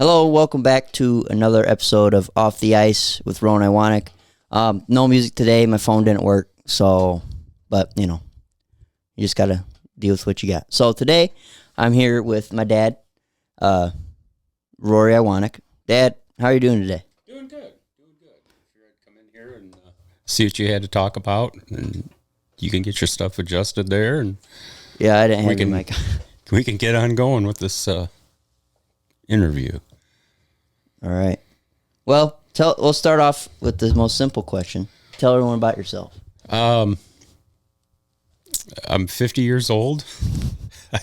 Hello, welcome back to another episode of Off the Ice with Rowan Iwaniuk. No music today. My phone didn't work, but you just gotta deal with what you got. So today, I'm here with my dad, Rory Iwaniuk. Dad, how are you doing today? Doing good. Figured I'd come in here and see what you had to talk about, and you can get your stuff adjusted there, and Yeah, I didn't have your mic. We can get on going with this interview. All right. Well, we'll start off with the most simple question. Tell everyone about yourself. I'm 50 years old. I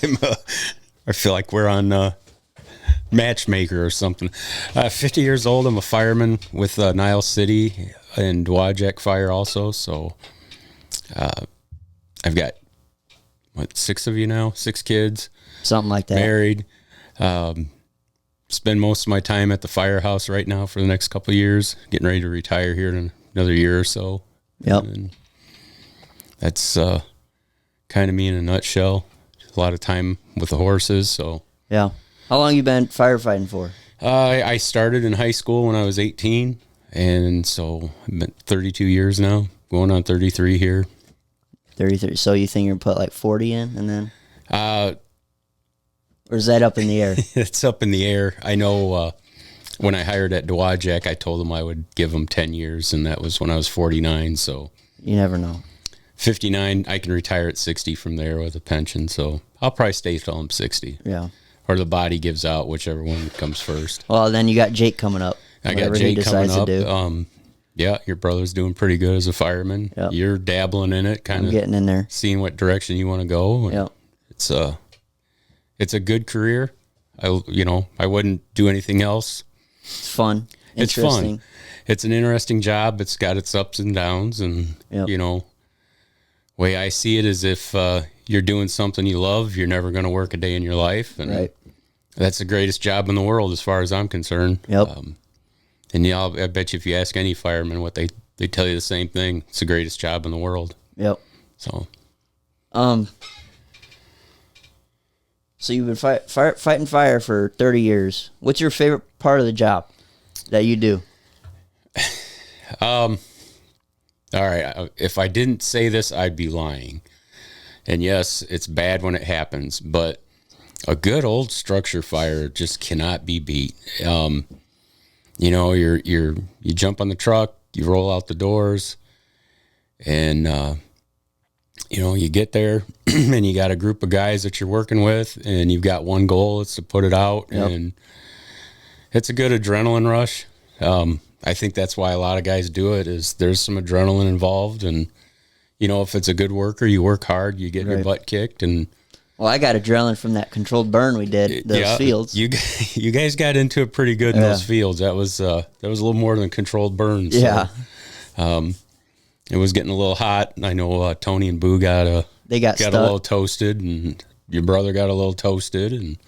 feel like we're on Matchmaker or something. 50 years old. I'm a fireman with Niles City and Iwaniuk Fire also. So I've got, six of you now? 6 kids. Something like that. Married. Spend most of my time at the firehouse right now for the next couple of years. Getting ready to retire here in another year or so. Yep. And that's kind of me in a nutshell. A lot of time with the horses. So Yeah. How long you been firefighting for? I started in high school when I was 18, and so I've been 32 years now, going on 33 here. 33. So you think you're going to put like 40 in and then? Or is that up in the air? It's up in the air. I know when I hired at Iwaniuk, I told them I would give them 10 years, and that was when I was 49. So You never know. 59, I can retire at 60 from there with a pension. So I'll probably stay till I'm 60. Yeah. Or the body gives out, whichever one comes first. Well, then you got Jake coming up. I got Jake coming up. Yeah, your brother's doing pretty good as a fireman. Yep. You're dabbling in it, kind of getting in there, seeing what direction you want to go. Yeah. It's a good career. I wouldn't do anything else. It's fun. It's fun. It's an interesting job. It's got its ups and downs, and way I see it is if you're doing something you love, you're never going to work a day in your life, and Right. that's the greatest job in the world as far as I'm concerned. Yep. I bet you if you ask any fireman what they tell you the same thing. It's the greatest job in the world. Yep. So, So you've been fighting fire for 30 years. What's your favorite part of the job that you do? all right. If I didn't say this, I'd be lying. And yes, it's bad when it happens, but a good old structure fire just cannot be beat. You jump on the truck, you roll out the doors, and you get there and you got a group of guys that you're working with, and you've got one goal, it's to put it out. Yep. And it's a good adrenaline rush. I think that's why a lot of guys do it, is there's some adrenaline involved. And, if it's a good worker, you work hard, you get your butt kicked. And Well, I got adrenaline from that controlled burn we did, those fields. You guys got into it pretty good in those fields. That was a little more than controlled burns. Yeah. So, it was getting a little hot. I know Tony and Boo got a little toasted, and your brother got a little toasted, and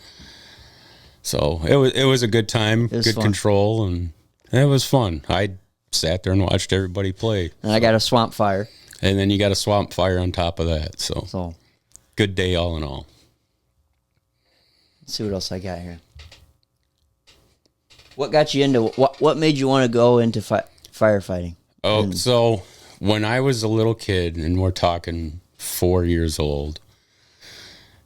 so it was a good time, good fun. Control, and it was fun. I sat there and watched everybody play. And I got a swamp fire. And then you got a swamp fire on top of that. So good day all in all. Let's see what else I got here. What got you into what made you want to go into firefighting? So when I was a little kid, and we're talking 4 years old,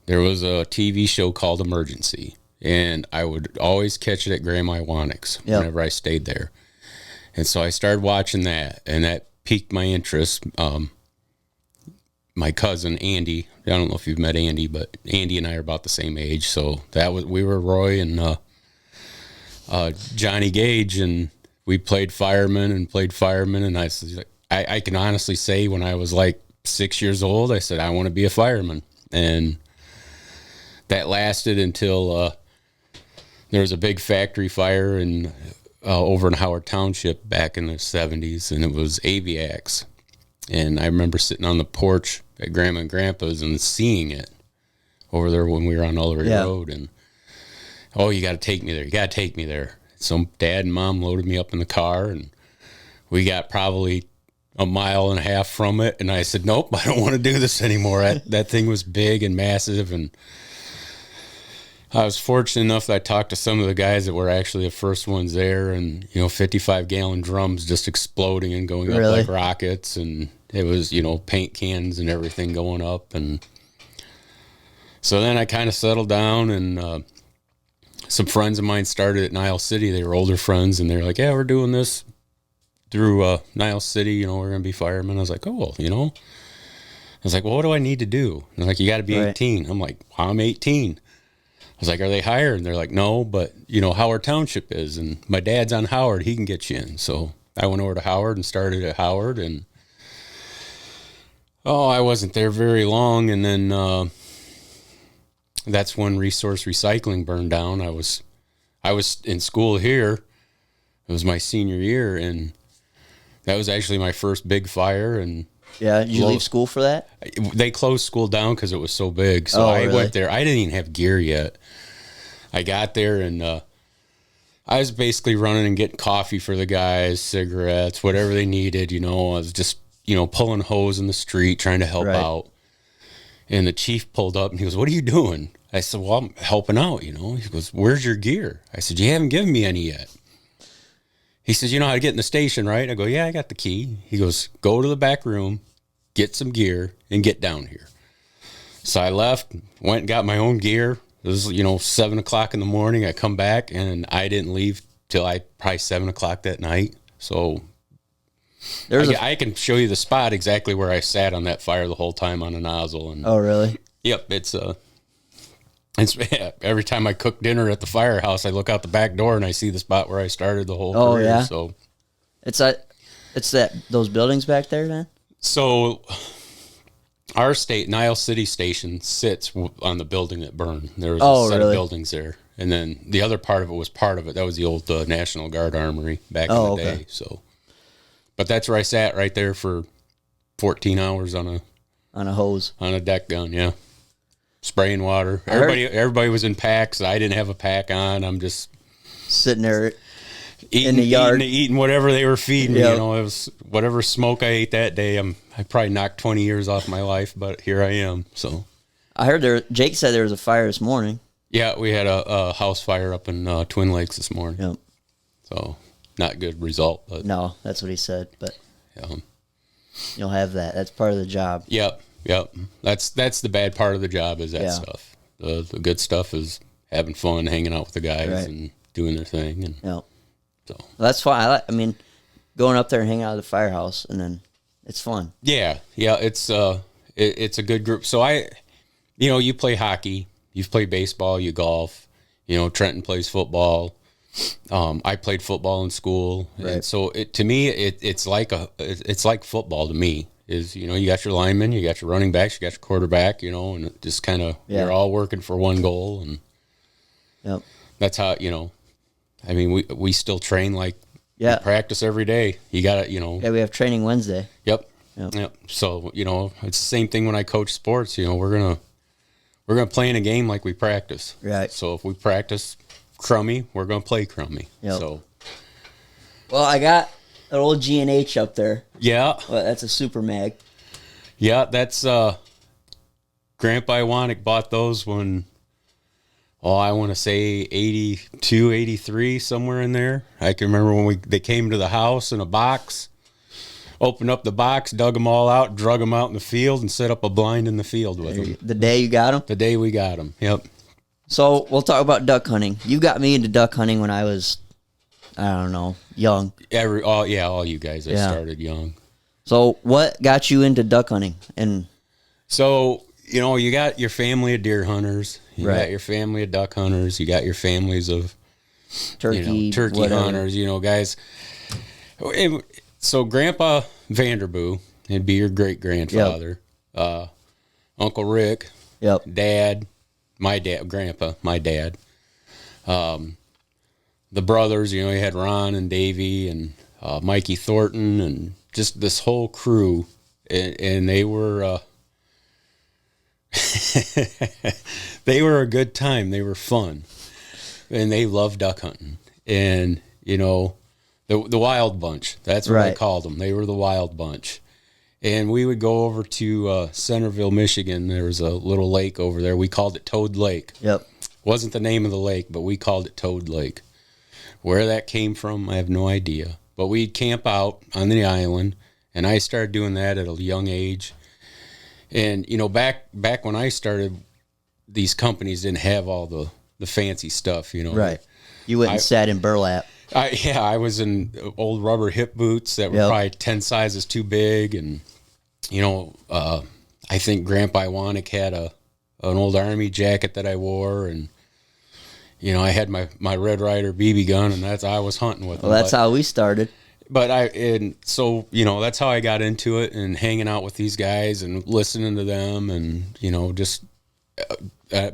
there was a TV show called Emergency, and I would always catch it at Grandma Iwaniuk's whenever I stayed there. And so I started watching that, and that piqued my interest. My cousin Andy, I don't know if you've met Andy, but Andy and I are about the same age, so we were Roy and Johnny Gage, and we played firemen, and I can honestly say when I was like 6 years old, I said I want to be a fireman, and that lasted until there was a big factory fire over in Howard Township back in the 70s, and it was Aviax. And I remember sitting on the porch at Grandma and Grandpa's and seeing it over there when we were on Ullery Road. And, you got to take me there. You got to take me there. So Dad and Mom loaded me up in the car, and we got probably a mile and a half from it. And I said, nope, I don't want to do this anymore. That thing was big and massive. And I was fortunate enough that I talked to some of the guys that were actually the first ones there, and 55-gallon drums just exploding and going up like rockets, and it was paint cans and everything going up, and so then I kind of settled down, and some friends of mine started at Nile City. They were older friends, and they're like, "Yeah, we're doing this through Nile City. We're gonna be firemen." I was like, "Oh, well, I was like, "Well, what do I need to do?" And they're like, "You got to be 18." I'm like, well, "I'm 18." I was like, "Are they hired?" And they're like, "No, but Howard Township is, and my dad's on Howard. He can get you in." So I went over to Howard and started at Howard, and I wasn't there very long, and then that's when Resource Recycling burned down. I was in school here. It was my senior year, and that was actually my first big fire. And yeah, did you leave school for that? They closed school down because it was so big. So I went there. I didn't even have gear yet. I got there, and I was basically running and getting coffee for the guys, cigarettes, whatever they needed. I was just, pulling hose in the street, trying to help out. And the chief pulled up, and he goes, "What are you doing?" I said, "Well, I'm helping out, He goes, "Where's your gear?" I said, "You haven't given me any yet." He says, "You know how to get in the station, right?" I go, "Yeah, I got the key." He goes, "Go to the back room, get some gear, and get down here." So I left, went and got my own gear. It was, 7 o'clock in the morning. I come back, and I didn't leave till probably 7 o'clock that night. So I can show you the spot exactly where I sat on that fire the whole time on a nozzle. And oh, really? Yep. It's every time I cook dinner at the firehouse, I look out the back door and I see the spot where I started the whole career. Yeah. So it's those buildings back there, then? So our Nile City station sits on the building that burned. There was a set of buildings there. And then the other part of it was part of it. That was the old National Guard Armory back in the day. So, but that's where I sat right there for 14 hours on a hose, on a deck gun. Yeah. Spraying water. Everybody was in packs. I didn't have a pack on. I'm just sitting there in the yard eating whatever they were feeding me. It was whatever smoke I ate that day. I probably knocked 20 years off my life, but here I am. So I heard Jake said there was a fire this morning. Yeah, we had a house fire up in Twin Lakes this morning. Yep. So not good result, but no, that's what he said. But you'll have that. That's part of the job. Yep. That's the bad part of the job is that stuff. The good stuff is having fun, hanging out with the guys, and doing their thing. And so that's fine. I mean, going up there and hanging out at the firehouse, and then it's fun. Yeah. It's a good group. So you play hockey, you've played baseball, you golf. Trenton plays football. I played football in school, and so to me, it's like football to me. Is you got your linemen, you got your running backs, you got your quarterback, and it just kind of you're all working for one goal, and that's how I mean we still train like we practice every day. You got to we have training Wednesday. Yep. So it's the same thing when I coach sports. We're gonna play in a game like we practice. Right. So if we practice crummy, we're gonna play crummy. Yep. So well, I got an old G&H up there. Yeah. Well, that's a super mag. Yeah, that's Grandpa Iwaniuk bought those when I want to say 82, 83, somewhere in there. I can remember when they came to the house in a box, opened up the box, dug them all out, drug them out in the field, and set up a blind in the field with them. The day you got them? The day we got them, yep. So we'll talk about duck hunting. You got me into duck hunting when I was, I don't know, young. All you guys started young. So what got you into duck hunting? And so, you got your family of deer hunters, you got your family of duck hunters, you got your families of turkey hunters, guys. So Grandpa Vanderboe, he'd be your great-grandfather, Uncle Rick, Dad, my dad, Grandpa, my dad, the brothers, you had Ron and Davey and Mikey Thornton and just this whole crew, and they were they were a good time. They were fun, and they loved duck hunting. And the Wild Bunch. That's what I called them. They were the Wild Bunch. And we would go over to Centerville, Michigan. There was a little lake over there. We called it Toad Lake. Yep. Wasn't the name of the lake, but we called it Toad Lake. Where that came from, I have no idea. But we'd camp out on the island, and I started doing that at a young age. And, you know, back when I started, these companies didn't have all the fancy stuff, you know. Right. You went and sat in burlap. I was in old rubber hip boots that were probably 10 sizes too big. And, you know, I think Grandpa Iwaniuk had an old Army jacket that I wore. And, you know, I had my Red Ryder BB gun, and I was hunting with them. Well, that's how we started. And so, you know, that's how I got into it, and hanging out with these guys and listening to them, and, you know, just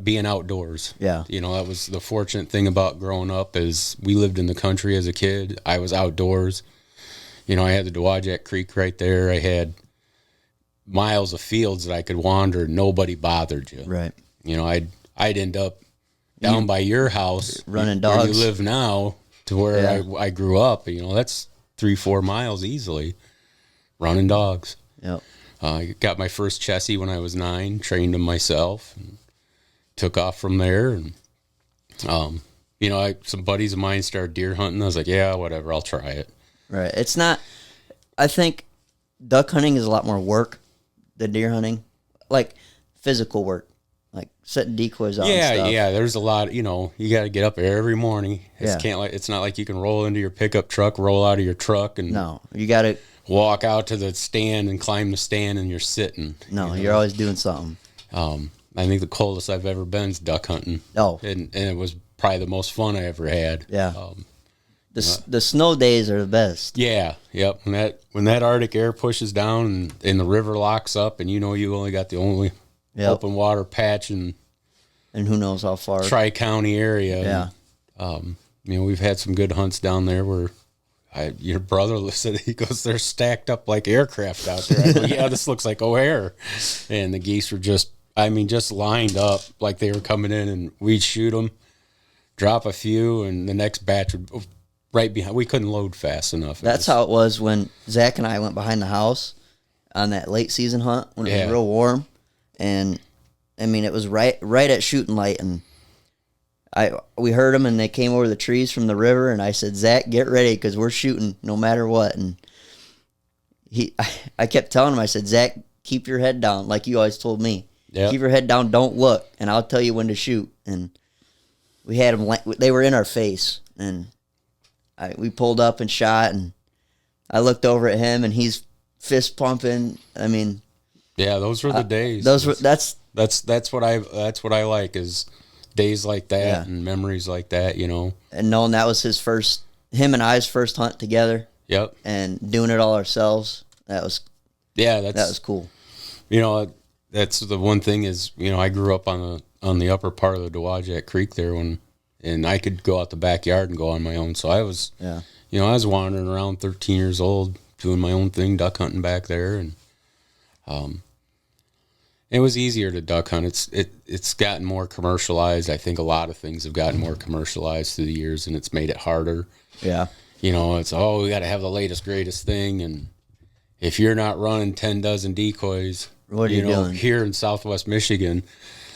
being outdoors. Yeah. You know, that was the fortunate thing about growing up, is we lived in the country as a kid. I was outdoors. You know, I had the Iwaniuk Creek right there. I had miles of fields that I could wander. Nobody bothered you. Right. You know, I'd end up down by your house, running dogs. Where you live now, to where I grew up. You know, that's 3-4 miles easily, running dogs. Yep. I got my first Chessie when I was 9, trained him myself, and took off from there. And, you know, some buddies of mine started deer hunting. I was like, yeah, whatever, I'll try it. Right. It's not, I think duck hunting is a lot more work than deer hunting, like physical work, like setting decoys out and stuff. Yeah, there's a lot, you know, you got to get up every morning. It's not like you can roll into your pickup truck, roll out of your truck, and no, you got to walk out to the stand and climb the stand, and you're sitting. No, you're always doing something. I think the coldest I've ever been is duck hunting. Oh. And it was probably the most fun I ever had. Yeah. The snow days are the best. Yeah, yep. When that Arctic air pushes down and the river locks up, and you know you only got the only open water patch and who knows how far. Tri-County area. Yeah. And, you know, we've had some good hunts down there where your brother said, he goes, they're stacked up like aircraft out there. I go, yeah, this looks like O'Hare. And the geese were just lined up like they were coming in, and we'd shoot them, drop a few, and the next batch would right behind. We couldn't load fast enough. That's how it was when Zach and I went behind the house on that late season hunt when it was real warm. And, I mean, it was right at shooting light, and we heard them, and they came over the trees from the river, and I said, Zach, get ready, because we're shooting no matter what. And I kept telling him, I said, Zach, keep your head down, like you always told me. Yep. Keep your head down, don't look, and I'll tell you when to shoot. And we had them, they were in our face, and we pulled up and shot, and I looked over at him, and he's fist pumping. I mean, yeah, those were the days. That's what I like, is days like that and memories like that, you know. And knowing that was him and I's first hunt together. Yep. And doing it all ourselves. That was cool. You know, that's the one thing is, you know, I grew up on the upper part of the Iwaniuk Creek there, and I could go out the backyard and go on my own. So I was, you know, I was wandering around 13 years old, doing my own thing, duck hunting back there, and it was easier to duck hunt. It's gotten more commercialized. I think a lot of things have gotten more commercialized through the years, and it's made it harder. Yeah. You know, it's, we got to have the latest, greatest thing, and if you're not running 10 dozen decoys, what are you doing? Here in Southwest Michigan,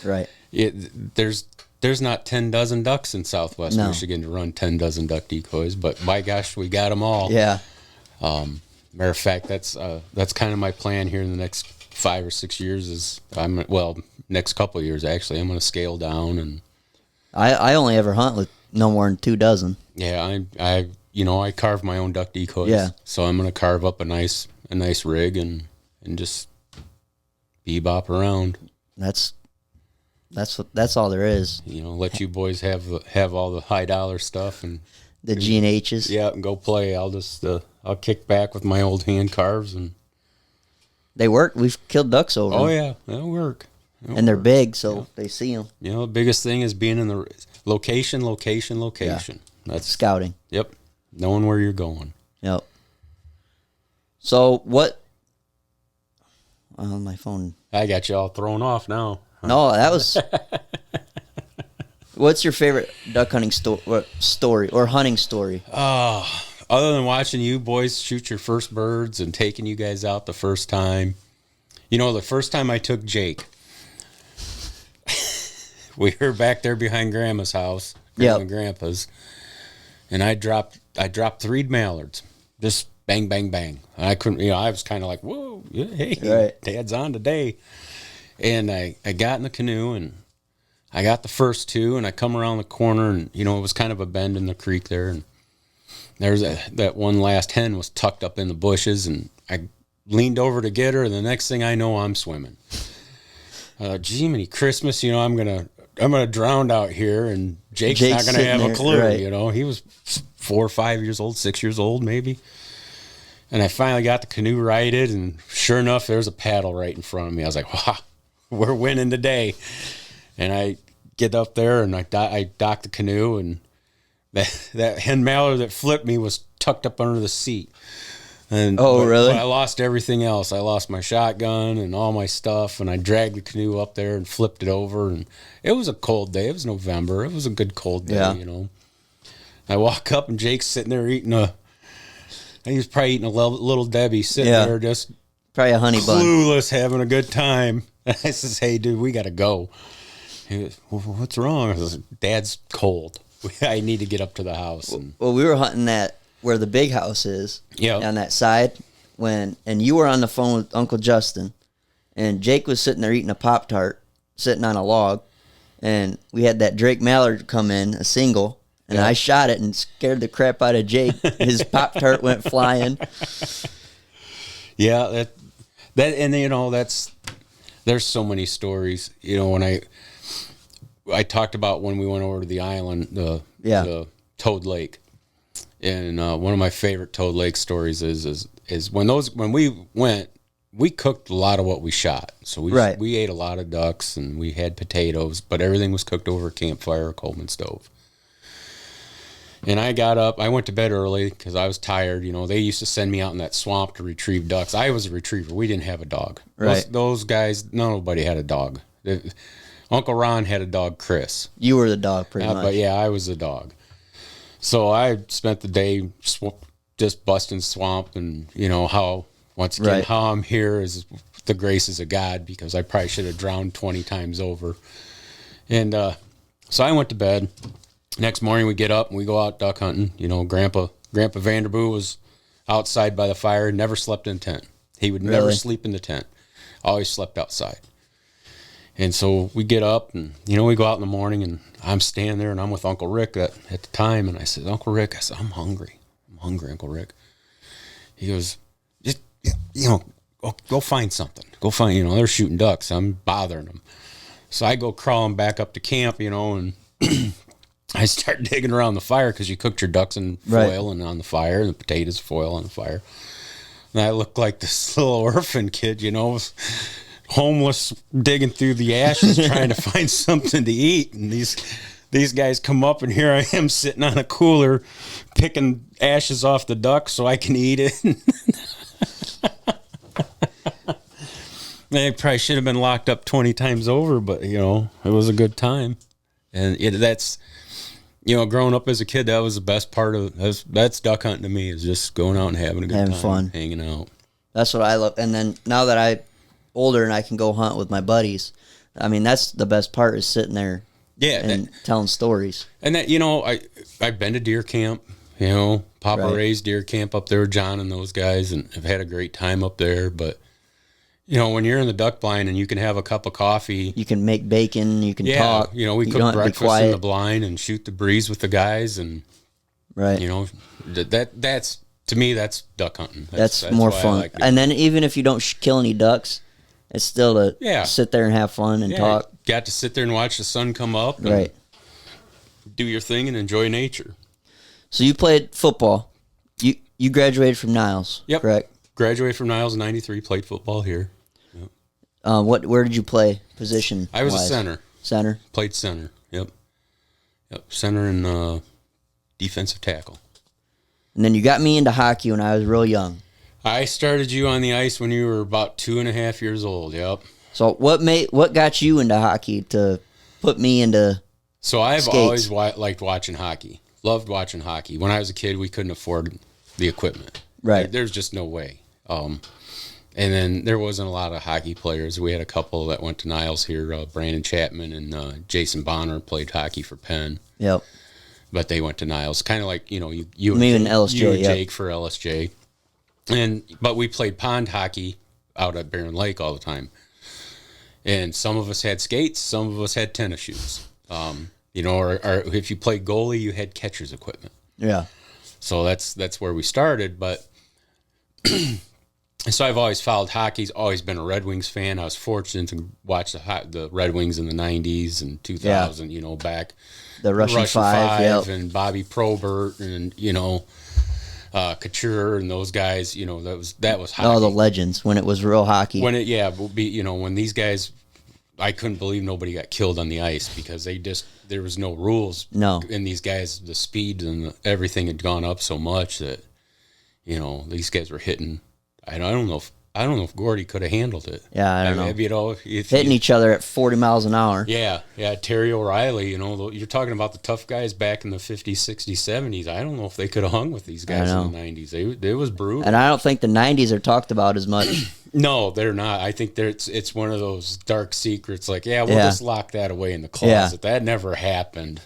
right? There's not 10 dozen ducks in Southwest Michigan to run 10 dozen duck decoys, but by gosh, we got them all. Yeah. Matter of fact, that's kind of my plan here in the next 5 or 6 years. Next couple of years actually, I'm going to scale down, and I only ever hunt with no more than 2 dozen. Yeah, I carve my own duck decoys. Yeah. So I'm going to carve up a nice rig and just bebop around. That's all there is. You know, let you boys have all the high dollar stuff and the G&Hs. Yeah, and go play. I'll kick back with my old hand carves, and they work. We've killed ducks over. Oh yeah, they'll work. They're big, so they see them. You know, the biggest thing is being in the location. Yeah. That's scouting. Yep, knowing where you're going. Yep. So what? My phone. I got you all thrown off now. No, that was. What's your favorite duck hunting story or hunting story? Other than watching you boys shoot your first birds and taking you guys out the first time. You know, the first time I took Jake, we were back there behind Grandma's house, Grandma and Grandpa's, and I dropped 3 mallards, just bang, bang, bang. And I couldn't, I was kind of like, whoa, hey, Dad's on today. And I got in the canoe, and I got the first 2, and I come around the corner, and, it was kind of a bend in the creek there, and there's that one last hen was tucked up in the bushes, and I leaned over to get her, and the next thing I know, I'm swimming. Jiminy Christmas, I'm gonna drown out here, and Jake's not gonna have a clue. Right. He was 4 or 5 years old, 6 years old maybe. And I finally got the canoe righted, and sure enough, there's a paddle right in front of me. I was like, wow, we're winning today. And I get up there, and I dock the canoe, and that hen mallard that flipped me was tucked up under the seat. And really? But I lost everything else. I lost my shotgun and all my stuff, and I dragged the canoe up there and flipped it over. And it was a cold day. It was November. It was a good cold day, I walk up, and Jake's sitting there eating he was probably eating a Little Debbie, sitting there just probably a honey bun, clueless, having a good time. And I says, hey, dude, we got to go. He goes, well, what's wrong? I says, Dad's cold. I need to get up to the house. Well, we were hunting where the big house is, on that side, and you were on the phone with Uncle Justin, and Jake was sitting there eating a Pop-Tart, sitting on a log, and we had that Drake Mallard come in, a single, and I shot it and scared the crap out of Jake. His Pop-Tart went flying. Yeah, there's so many stories. When I talked about when we went over to the island, the Toad Lake. And one of my favorite Toad Lake stories is when we went, we cooked a lot of what we shot. So we ate a lot of ducks, and we had potatoes, but everything was cooked over a campfire or Coleman stove. And I got up, I went to bed early because I was tired. They used to send me out in that swamp to retrieve ducks. I was a retriever. We didn't have a dog. Right. Those guys, nobody had a dog. Uncle Ron had a dog, Chris. You were the dog, pretty much. But yeah, I was the dog. So I spent the day just busting swamp, and how I'm here is the graces of God, because I probably should have drowned 20 times over. And so I went to bed. Next morning we get up and we go out duck hunting. Grandpa Vanderboo was outside by the fire, never slept in tent. He would never sleep in the tent. Always slept outside. And so we get up, and, we go out in the morning, and I'm standing there, and I'm with Uncle Rick at the time. And I said, Uncle Rick, I'm hungry. I'm hungry, Uncle Rick. He goes, just, go find something. Go find, they're shooting ducks. I'm bothering them. So I go crawling back up to camp, and I start digging around the fire, because you cooked your ducks in foil and on the fire, and the potatoes foil on the fire. And I look like this little orphan kid, homeless, digging through the ashes trying to find something to eat. And these guys come up, and here I am sitting on a cooler picking ashes off the duck so I can eat it. They probably should have been locked up 20 times over, but it was a good time. And that's growing up as a kid, that was the best part of that's duck hunting to me, is just going out and having a good time, fun, hanging out. That's what I love. And then now that I'm older and I can go hunt with my buddies, I mean, that's the best part, is sitting there and telling stories. And that, I've been to deer camp, Papa raised deer camp up there with John and those guys, and have had a great time up there. But when you're in the duck blind and you can have a cup of coffee, you can make bacon, you can talk. We cook breakfast in the blind and shoot the breeze with the guys, and that's, to me, that's duck hunting. That's more fun. Like, and then even if you don't kill any ducks, it's still to sit there and have fun and talk. Got to sit there and watch the sun come up, and do your thing and enjoy nature. So you played football. You graduated from Niles, correct? Graduated from Niles in '93. Played football here. Yep. Where did you play position? I was a center. Center. Played center. Yep. Center and defensive tackle. And then you got me into hockey when I was real young. I started you on the ice when you were about 2.5 years old. Yep. So what got you into hockey to put me into? So I've skates? Always liked watching hockey. Loved watching hockey. When I was a kid, we couldn't afford the equipment. Right. There's just no way. And then there wasn't a lot of hockey players. We had a couple that went to Niles here. Brandon Chapman and Jason Bonner played hockey for Penn. Yep. But they went to Niles, kind of like, you Me and LSJ, you and yep. Jake for LSJ. But we played pond hockey out at Barron Lake all the time. And some of us had skates, some of us had tennis shoes. Or if you played goalie, you had catcher's equipment. Yeah. So that's where we started. But so I've always followed hockey. Always been a Red Wings fan. I was fortunate to watch the Red Wings in the 90s and 2000, back. The Russian Five, yep. And Bobby Probert and, Couture and those guys, that was hockey. Oh, the legends when it was real hockey. When these guys, I couldn't believe nobody got killed on the ice because there was no rules. No. And these guys, the speed and everything had gone up so much that, these guys were hitting. I don't know if Gordy could have handled it. Yeah, I don't know. Hitting each other at 40 miles an hour. Yeah. Terry O'Reilly, you're talking about the tough guys back in the 50s, 60s, 70s. I don't know if they could have hung with these guys in the 90s. It was brutal. And I don't think the 90s are talked about as much. No, they're not. I think it's one of those dark secrets. Like, we'll just lock that away in the closet. Yeah. That never happened.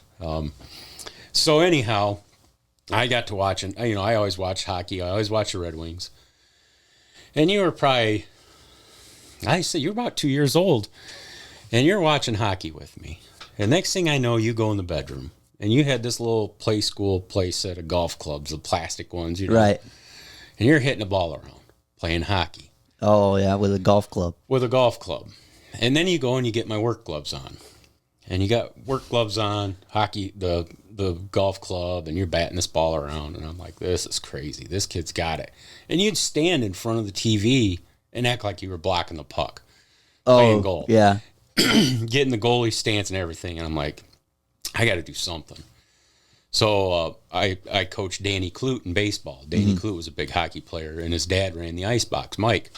So anyhow, I got to watching. I always watched hockey. I always watched the Red Wings. And you were probably, you're about 2 years old, and you're watching hockey with me. And next thing I know, you go in the bedroom, and you had this little play set of golf clubs, the plastic ones, Right. And you're hitting a ball around, playing hockey. Oh, yeah, with a golf club. And then you go and you get my work gloves on. And you got work gloves on, hockey, the golf club, and you're batting this ball around. And I'm like, this is crazy. This kid's got it. And you'd stand in front of the TV and act like you were blocking the puck, playing goal. Yeah. Getting the goalie stance and everything. And I'm like, I got to do something. So I coached Danny Clute in baseball. Danny Clute was a big hockey player, and his dad ran the ice box, Mike.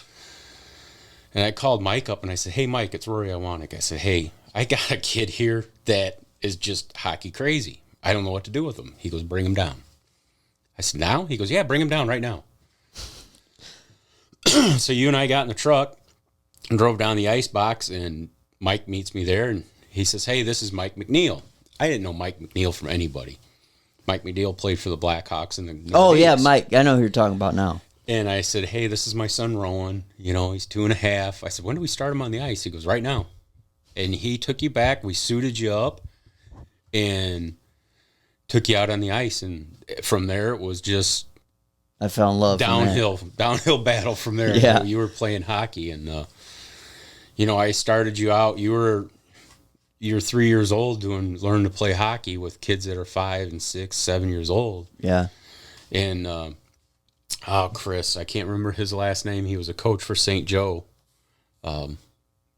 And I called Mike up, and I said, hey, Mike, it's Rory Iwaniuk. I said, hey, I got a kid here that is just hockey crazy. I don't know what to do with him. He goes, bring him down. I said, now? He goes, yeah, bring him down right now. So you and I got in the truck and drove down the ice box, and Mike meets me there, and he says, hey, this is Mike McNeil. I didn't know Mike McNeil from anybody. Mike McNeil played for the Blackhawks in the Oh, 80s. yeah, Mike. I know who you're talking about now. And I said, hey, this is my son, Rowan. He's 2.5. I said, when do we start him on the ice? He goes, right now. And he took you back. We suited you up and took you out on the ice. And from there, it was just I fell in love. downhill battle from there. Yeah. You were playing hockey. And, I started you out. You're 3 years old learn to play hockey with kids that are 5 and 6, 7 years old. Yeah. And, Chris, I can't remember his last name. He was a coach for St. Joe,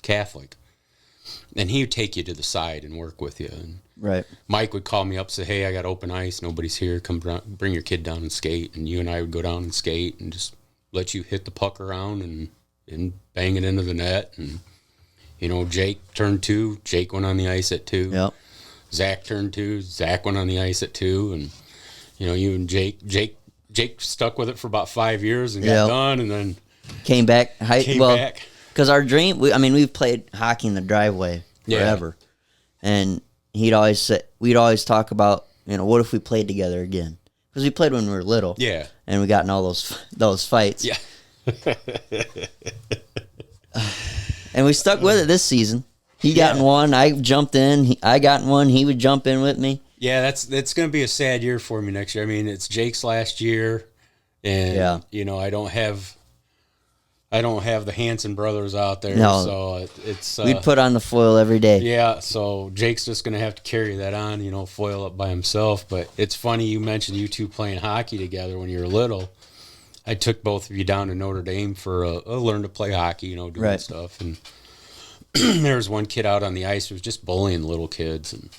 Catholic. And he would take you to the side and work with you. And right. Mike would call me up and say, hey, I got open ice. Nobody's here. Come bring your kid down and skate. And you and I would go down and skate and just let you hit the puck around and bang it into the net. And, Jake turned 2. Jake went on the ice at 2. Yep. Zach turned 2. Zach went on the ice at 2. And, you and Jake stuck with it for about 5 years and got done, and then came back. Back. Because our dream, we've played hockey in the driveway forever. Yeah. And we'd always talk about, what if we played together again? Because we played when we were little. Yeah. And we got in all those fights. Yeah. And we stuck with it this season. He got in one. I jumped in. I got in one. He would jump in with me. Yeah, that's going to be a sad year for me next year. I mean, it's Jake's last year, and I don't have the Hanson brothers out there. No, so it's we put on the foil every day. Yeah, so Jake's just going to have to carry that on, foil up by himself. But it's funny you mentioned you two playing hockey together when you were little. I took both of you down to Notre Dame for a learn to play hockey, doing stuff. And there was one kid out on the ice who was just bullying little kids. And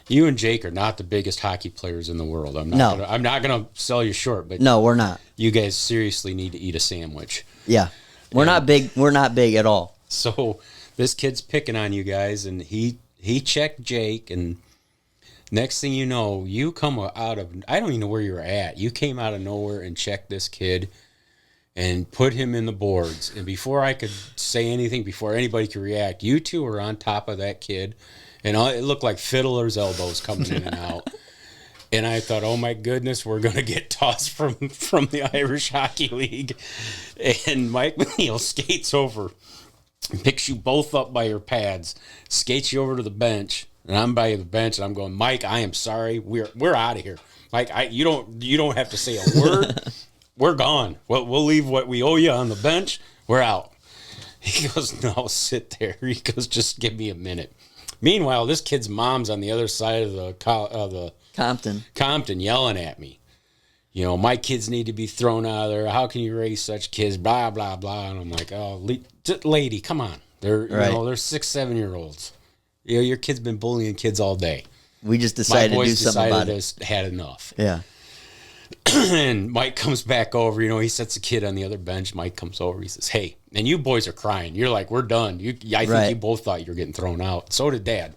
you and Jake are not the biggest hockey players in the world. I'm not gonna sell you short, but no, we're not. You guys seriously need to eat a sandwich. Yeah, we're not big. We're not big at all. So this kid's picking on you guys, and he checked Jake, and next thing you know, you come out of, I don't even know where you were at. You came out of nowhere and checked this kid, and put him in the boards. And before I could say anything, before anybody could react, you two were on top of that kid. And it looked like fiddler's elbows coming in and out. And I thought, oh my goodness, we're going to get tossed from the Irish Hockey League. And Mike McNeil skates over, picks you both up by your pads, skates you over to the bench. And I'm by the bench, and I'm going, Mike, I am sorry. We're out of here. Mike, you don't have to say a word. We're gone. We'll leave what we owe you on the bench. We're out. He goes, no, sit there. He goes, just give me a minute. Meanwhile, this kid's mom's on the other side of the Compton yelling at me. You know, my kids need to be thrown out of there. How can you raise such kids? Blah, blah, blah. And I'm like, oh, lady, come on. They're 6, 7 year olds. You know, your kid's been bullying kids all day. We just decided to do something about it. Had enough. Yeah. And Mike comes back over. You know, he sets a kid on the other bench. Mike comes over. He says, hey, and you boys are crying. You're like, we're done. I think you both thought you were getting thrown out. So did Dad.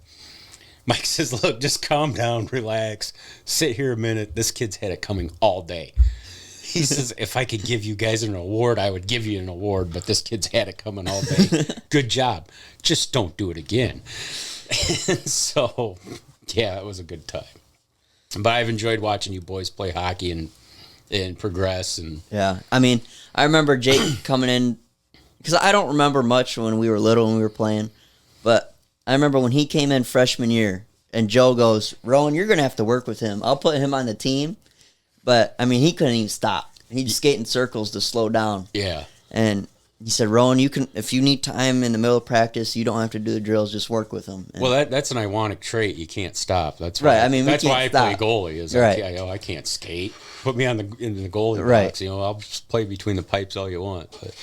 Mike says, look, just calm down, relax, sit here a minute. This kid's had it coming all day. He says, if I could give you guys an award, I would give you an award, but this kid's had it coming all day. Good job. Just don't do it again. And so, yeah, it was a good time. But I've enjoyed watching you boys play hockey and progress. And yeah, I mean, I remember Jake coming in, because I don't remember much when we were little and we were playing, but I remember when he came in freshman year, and Joe goes, Rowan, you're going to have to work with him. I'll put him on the team. But, I mean, he couldn't even stop. He'd skate in circles to slow down. Yeah. And he said, Rowan, you can, if you need time in the middle of practice, you don't have to do the drills, just work with him. And well, that's an Iwaniuk trait. You can't stop. That's right. I mean, that's why I play stop. goalie. Is right. I can't skate. Put me in the goalie right. box. You know, I'll just play between the pipes all you want. But.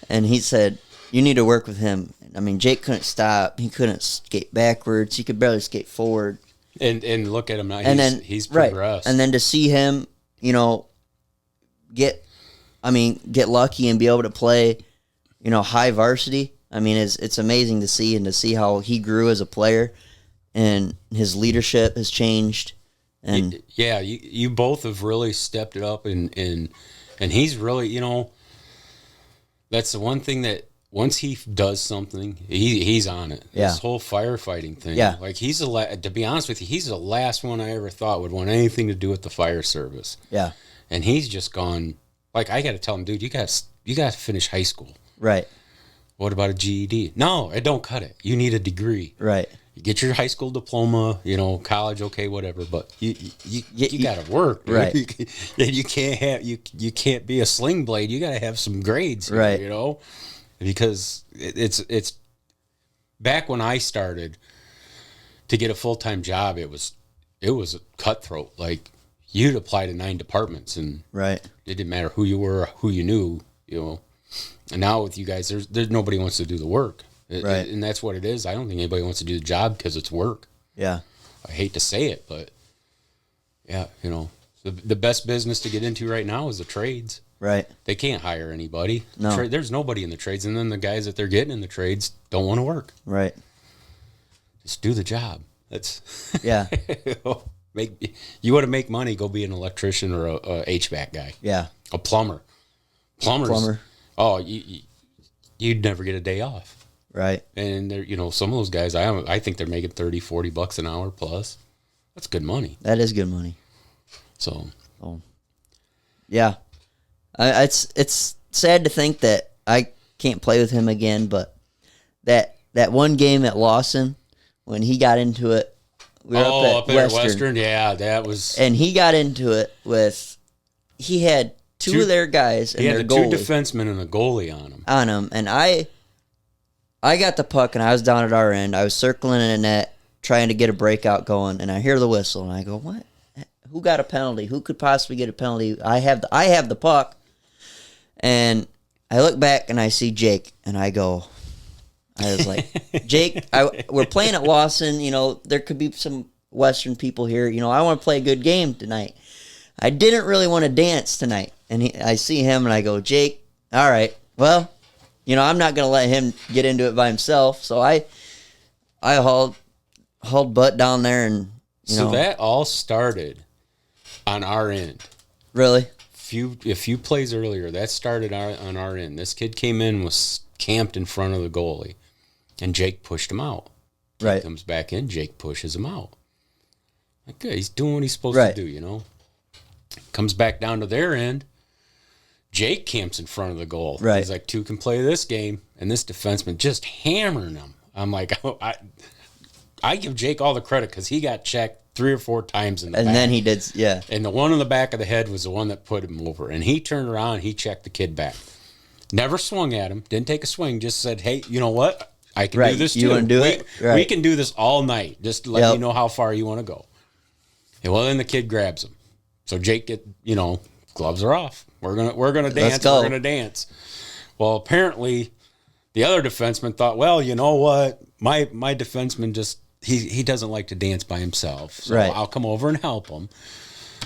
And he said, you need to work with him. I mean, Jake couldn't stop. He couldn't skate backwards. He could barely skate forward. And look at him now. He's progressed. Right. And then to see him, you know, get lucky and be able to play, you know, high varsity. I mean, it's amazing to see, and to see how he grew as a player, and his leadership has changed. And you both have really stepped it up, and he's really, you know, that's the one thing that once he does something, he's on it. Yeah. This whole firefighting thing. Yeah. Like to be honest with you, he's the last one I ever thought would want anything to do with the fire service. Yeah. And he's just gone. Like, I got to tell him, dude, you got to finish high school. Right. What about a GED? No, it don't cut it. You need a degree. Right. You get your high school diploma, you know, college, okay, whatever. But you got to work, dude. Right? You can't be a sling blade. You got to have some grades, here, right? You know, because it's back when I started to get a full-time job. It was a cutthroat. Like, you'd apply to 9 departments, and right. It didn't matter who you were, or who you knew, you know. And now with you guys, there's nobody wants to do the work. Right. And that's what it is. I don't think anybody wants to do the job because it's work. Yeah. I hate to say it, but yeah, you know, the best business to get into right now is the trades. Right. They can't hire anybody. No. There's nobody in the trades. And then the guys that they're getting in the trades don't want to work. Right. Just do the job. That's yeah. You want to make money, go be an electrician or a HVAC guy. Yeah. A plumber. Plumber. Oh, you'd never get a day off. Right. And they're, you know, some of those guys, I think they're making $30-$40 an hour plus. That's good money. That is good money. So. Oh. Yeah. It's sad to think that I can't play with him again, but that one game at Lawson, when he got into it, we were up there at Western. Yeah, that was. And he got into it with, he had two of their guys and their goalie. He had 2 defensemen and a goalie on him. And I got the puck, and I was down at our end. I was circling in the net, trying to get a breakout going, and I hear the whistle, and I go, what? Who got a penalty? Who could possibly get a penalty? I have the puck. And I look back, and I see Jake, and I was like, Jake, we're playing at Lawson. You know, there could be some Western people here. You know, I want to play a good game tonight. I didn't really want to dance tonight. And I see him, and I go, Jake, all right, well, you know, I'm not going to let him get into it by himself. So I hauled butt down there, and, you know. So that all started on our end. Really? few plays earlier, that started on our end. This kid came in, was camped in front of the goalie, and Jake pushed him out. He comes back in, Jake pushes him out. Like, good, he's doing what he's supposed to do, you know. Comes back down to their end. Jake camps in front of the goal. Right. He's like, two can play this game, and this defenseman just hammering him. I'm like, I give Jake all the credit because he got checked 3 or 4 times in the back. And then he did, yeah. And the one on the back of the head was the one that put him over. And he turned around, he checked the kid back. Never swung at him, didn't take a swing, just said, hey, you know what? I can do this too. You want to do it? Right. We can do this all night. Just let me know how far you want to go. And well, then the kid grabs him. So Jake gloves are off. We're gonna dance. We're gonna dance. Well, apparently, the other defenseman thought, well, you know what? My defenseman just he doesn't like to dance by himself. So I'll come over and help him.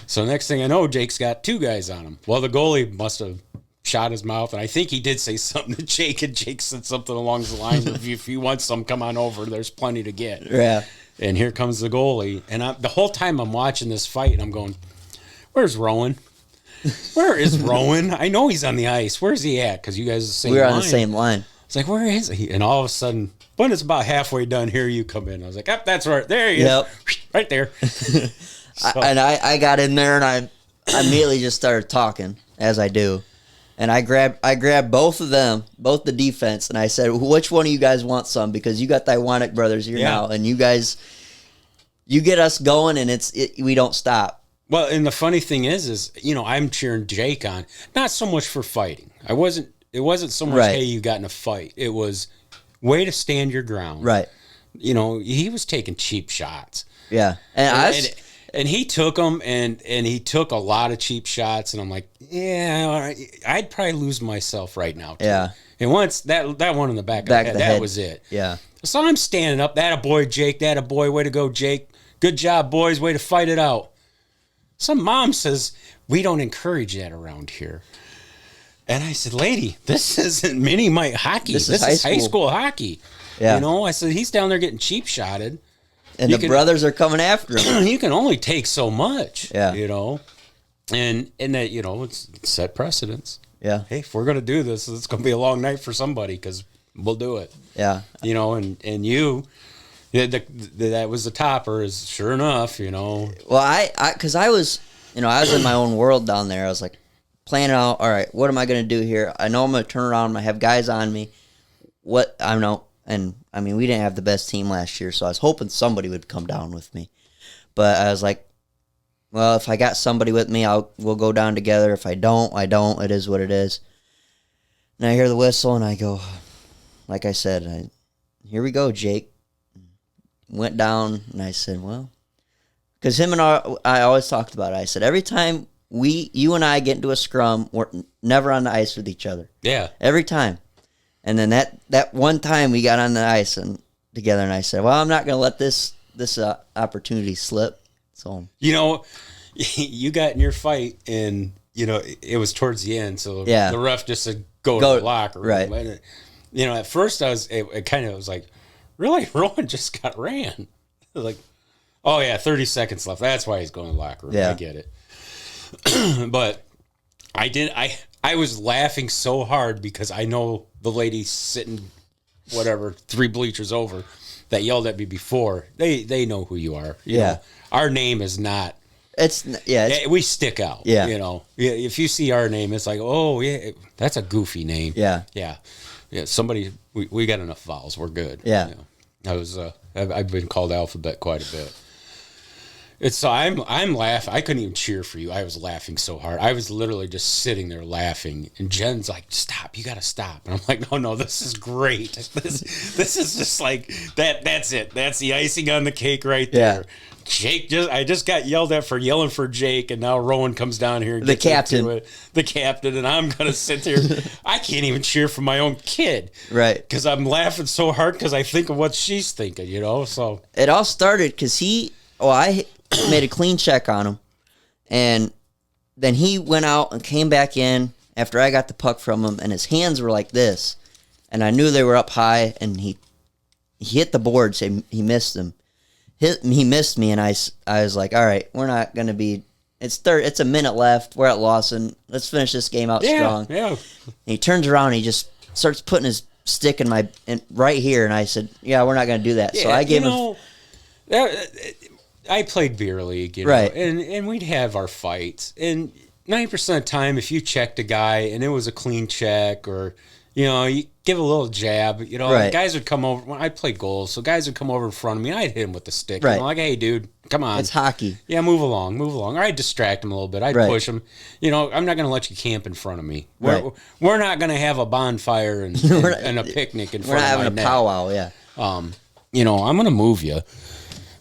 So next thing I know, Jake's got 2 guys on him. Well, the goalie must have shot his mouth, and I think he did say something to Jake, and Jake said something along the lines of, if you want some, come on over. There's plenty to get. Yeah. And here comes the goalie. And the whole time I'm watching this fight, I'm going, where's Rowan? Where is Rowan? I know he's on the ice. Where's he at? Because you guys are the same line. We're on the same line. It's like, where is he? And all of a sudden, when it's about halfway done, here you come in. I was like, that's right. There he is. Right there. I got in there, and I immediately just started talking, as I do. And I grabbed both of them, both the defense, and I said, which one of you guys want some? Because you got the Iwaniuk brothers here now, and you guys, you get us going, and we don't stop. Well, and the funny thing is, I'm cheering Jake on, not so much for fighting. It wasn't so much, hey, you got in a fight. It was way to stand your ground. Right. He was taking cheap shots. Yeah. And he took them, and he took a lot of cheap shots, and I'm like, yeah, all right, I'd probably lose myself right now, too. Yeah. And once that one in the back of the head, that was it. Yeah. So I'm standing up, that a boy, Jake, that a boy, way to go, Jake. Good job, boys, way to fight it out. Some mom says, we don't encourage that around here. And I said, lady, this isn't mini mite hockey. This is high school hockey. Yeah. I said, he's down there getting cheap shotted. And the brothers are coming after him. You can only take so much. Yeah. And that, it's set precedence. Yeah. Hey, if we're going to do this, it's going to be a long night for somebody because we'll do it. Yeah. And you... that was the topper, is sure enough, Well, because I was in my own world down there. I was like planning out, all right, what am I going to do here? I know I'm going to turn around. I have guys on me. What I know, and I mean, we didn't have the best team last year, so I was hoping somebody would come down with me. But I was like, well, if I got somebody with me, we'll go down together. If I don't, I don't. It is what it is. And I hear the whistle, and I go, like I said, here we go, Jake. Went down, and I said, well, because him and I always talked about it. I said, every time you and I get into a scrum, we're never on the ice with each other. Yeah. Every time. And then that one time we got on the ice and together, and I said, well, I'm not going to let this opportunity slip. So you got in your fight, and it was towards the end, so the ref just said go to the locker room. Right. And, at first it kind of was like, really, Rowan just got ran. Like, oh yeah, 30 seconds left. That's why he's going to the locker room. Yeah. I get it. But I was laughing so hard because I know the lady sitting, 3 bleachers over that yelled at me before. They know who you are. You know? Our name is not. We stick out. Yeah. If you see our name, it's like, oh yeah, that's a goofy name. Yeah. Yeah. Yeah. Somebody, we got enough vowels. We're good. Yeah. I've been called alphabet quite a bit. I'm laughing. I couldn't even cheer for you. I was laughing so hard. I was literally just sitting there laughing. And Jen's like, stop, you got to stop. And I'm like, no, this is great. This is just like, that's it. That's the icing on the cake right there. Yeah. Jake I just got yelled at for yelling for Jake, and now Rowan comes down here and the captain, and I'm gonna sit there. I can't even cheer for my own kid, right? Because I'm laughing so hard because I think of what she's thinking, So it all started because I made a clean check on him, and then he went out and came back in after I got the puck from him, and his hands were like this, and I knew they were up high, and he hit the boards, and he missed them. He missed me, and I was like, all right, we're not going to be It's third. It's a minute left. We're at Lawson. Let's finish this game out strong. Yeah. And he turns around and he just starts putting his stick right here. And I said, yeah, we're not going to do that. So I gave him. I played beer league, right. and we'd have our fights. And 90% of the time, if you checked a guy and it was a clean check, or you give a little jab, right. guys would come over. When I played goals, so guys would come over in front of me, and I'd hit him with the stick. Right. Like, hey, dude, come on. It's hockey. Yeah, move along. Or I'd distract him a little bit. I'd push him. I'm not going to let you camp in front of me. We're not going to have a bonfire and a picnic in front of my net. We're not having a powwow, yeah. I'm going to move you.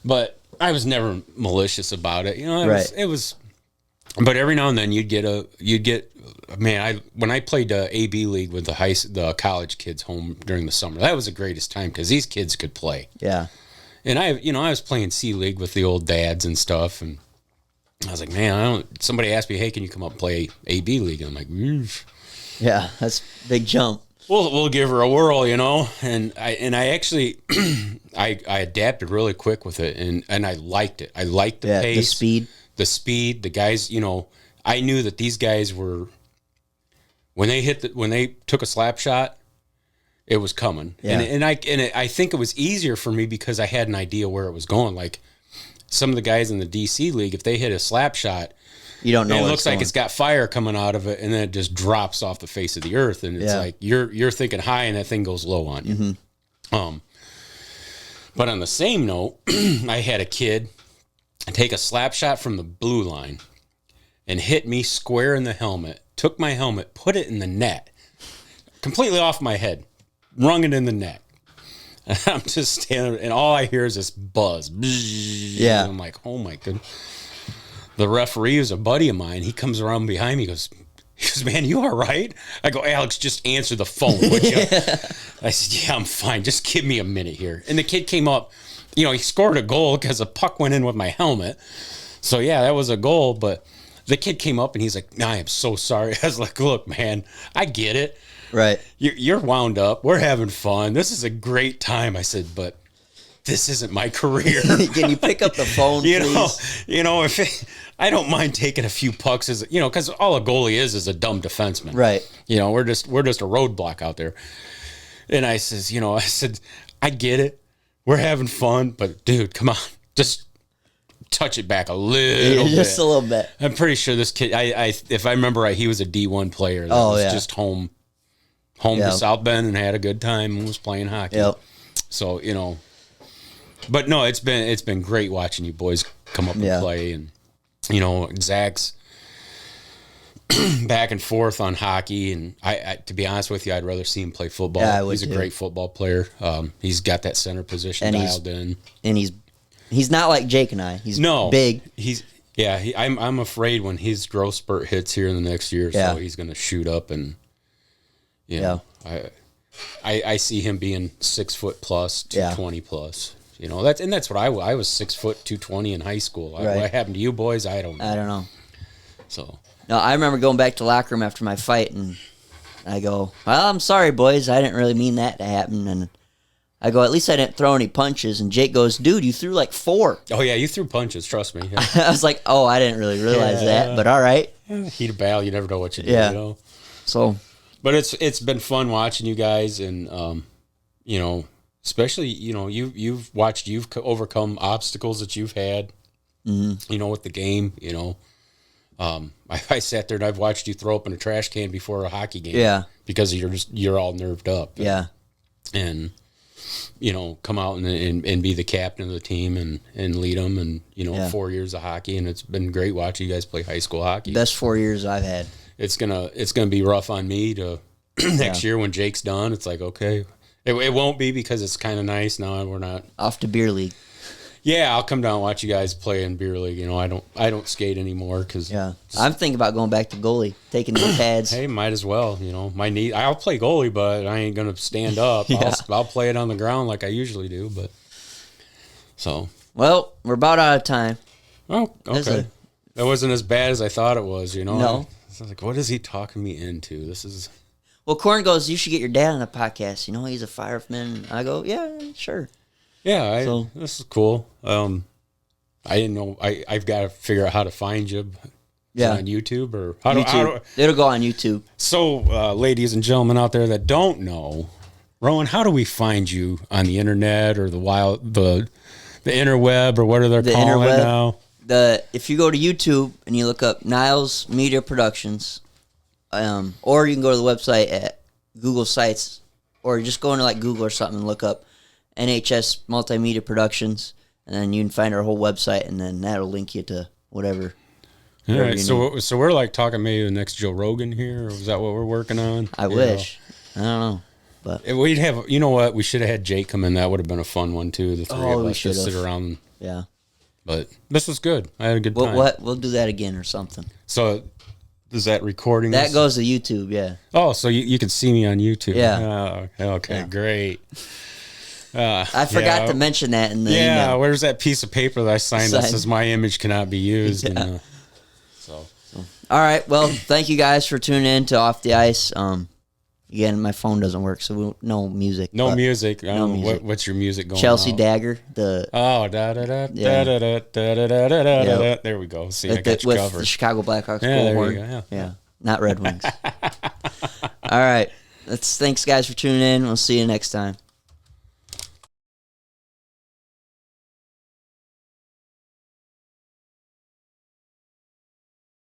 But I was never malicious about it. It was, but every now and then when I played AB league with the college kids home during the summer, that was the greatest time because these kids could play. Yeah. And I was playing C league with the old dads and stuff, and I was like, man, somebody asked me, hey, can you come up and play AB league? And I'm like, oof. Yeah, that's a big jump. We'll give her a whirl, and I actually I adapted really quick with it, and I liked it. I liked the pace, the speed. The guys, I knew that these guys were when they took a slap shot, it was coming. Yeah. And I think it was easier for me because I had an idea where it was going. Like some of the guys in the DC league, if they hit a slap shot, you don't know. It looks like it's got fire coming out of it, and then it just drops off the face of the earth, and it's like you're thinking high, and that thing goes low on you. Mm-hmm. But on the same note, I had a kid take a slap shot from the blue line and hit me square in the helmet. Took my helmet, put it in the net, completely off my head, rung it in the net. And I'm just standing, and all I hear is this buzz. Yeah, and I'm like, oh my goodness. The referee is a buddy of mine. He comes around behind me. He goes, man, you all right? I go, Alex, just answer the phone, would you? I said, yeah, I'm fine. Just give me a minute here. And the kid came up. He scored a goal because a puck went in with my helmet. So, yeah, that was a goal. But the kid came up, and he's like, I am so sorry. I was like, look, man, I get it. Right. You're wound up. We're having fun. This is a great time. I said, but this isn't my career. Can you pick up the phone, please? I don't mind taking a few pucks, because all a goalie is a dumb defenseman. Right. We're just a roadblock out there. And I said, I get it. We're having fun, but dude, come on, just touch it back a little bit. Just a little bit. I'm pretty sure this kid, if I remember right, he was a D1 player that was just home to South Bend and had a good time and was playing hockey. Yep. So, but no, it's been great watching you boys come up and play, and Zach's back and forth on hockey, and I to be honest with you, I'd rather see him play football. Yeah, he's a great football player. He's got that center position and dialed in, and he's not like Jake and I. He's big. I'm afraid when his growth spurt hits here in the next year or so, he's going to shoot up, and I see him being 6 foot plus, 220 plus. That's what I was 6 foot 220 in high school. Right. What happened to you boys? I don't know. So no, I remember going back to the locker room after my fight, and I go, well, I'm sorry, boys. I didn't really mean that to happen. And I go, at least I didn't throw any punches. And Jake goes, dude, you threw like 4. Oh, yeah, you threw punches. Trust me. Yeah. I was like, oh, I didn't really realize that, but all right. Heat of battle, you never know what you do. So, but it's been fun watching you guys, and especially you've overcome obstacles that you've had. Mm-hmm. With the game. I sat there and I've watched you throw up in a trash can before a hockey game. Yeah, because you're all nerved up. Yeah, and come out and be the captain of the team and lead them, and 4 years of hockey, and it's been great watching you guys play high school hockey. Best 4 years I've had. It's gonna be rough on me to next year when Jake's done. It's like, okay, it won't be because it's kind of nice now, and we're not off to beer league. Yeah, I'll come down and watch you guys play in beer league. I don't skate anymore because I'm thinking about going back to goalie, taking the pads. Hey, might as well. My knee. I'll play goalie, but I ain't gonna stand up. I'll play it on the ground like I usually do. But well, we're about out of time. Oh, okay. That wasn't as bad as I thought it was. No. I was like, what is he talking me into? This is. Well, Corn goes, you should get your dad on the podcast. He's a fireman. I go, yeah, sure. Yeah, this is cool. I didn't know. I've got to figure out how to find you. Yeah. On YouTube or It'll go on YouTube. So, ladies and gentlemen out there that don't know, Rowan, how do we find you on the internet or the interweb or what are they calling it now? If you go to YouTube and you look up Niles Media Productions, or you can go to the website at Google Sites, or just go into like Google or something and look up NHS Multimedia Productions, and then you can find our whole website, and then that'll link you to whatever. All right, so we're like talking maybe the next Joe Rogan here, or is that what we're working on? I wish. I don't know. But we'd have, you know what? We should have had Jake come in. That would have been a fun one too. The three of us just sit around. Yeah. But this was good. I had a good time. We'll do that again or something. So, is that recording? That goes to YouTube, yeah. Oh, so you can see me on YouTube. Yeah. Oh, okay, yeah. Great. I forgot to mention that in the email. Where's that piece of paper that I signed that says my image cannot be used? Yeah. And, all right. Well, thank you guys for tuning in to Off the Ice. Again, my phone doesn't work, so no music. No music. No music. What's your music going? Chelsea out? Dagger. Da da da da da da da da da da. There we go. See, I got you with covered. The Chicago Blackhawks. Yeah, there horn. you go. Yeah, not Red Wings. All right. Thanks, guys, for tuning in. We'll see you next time.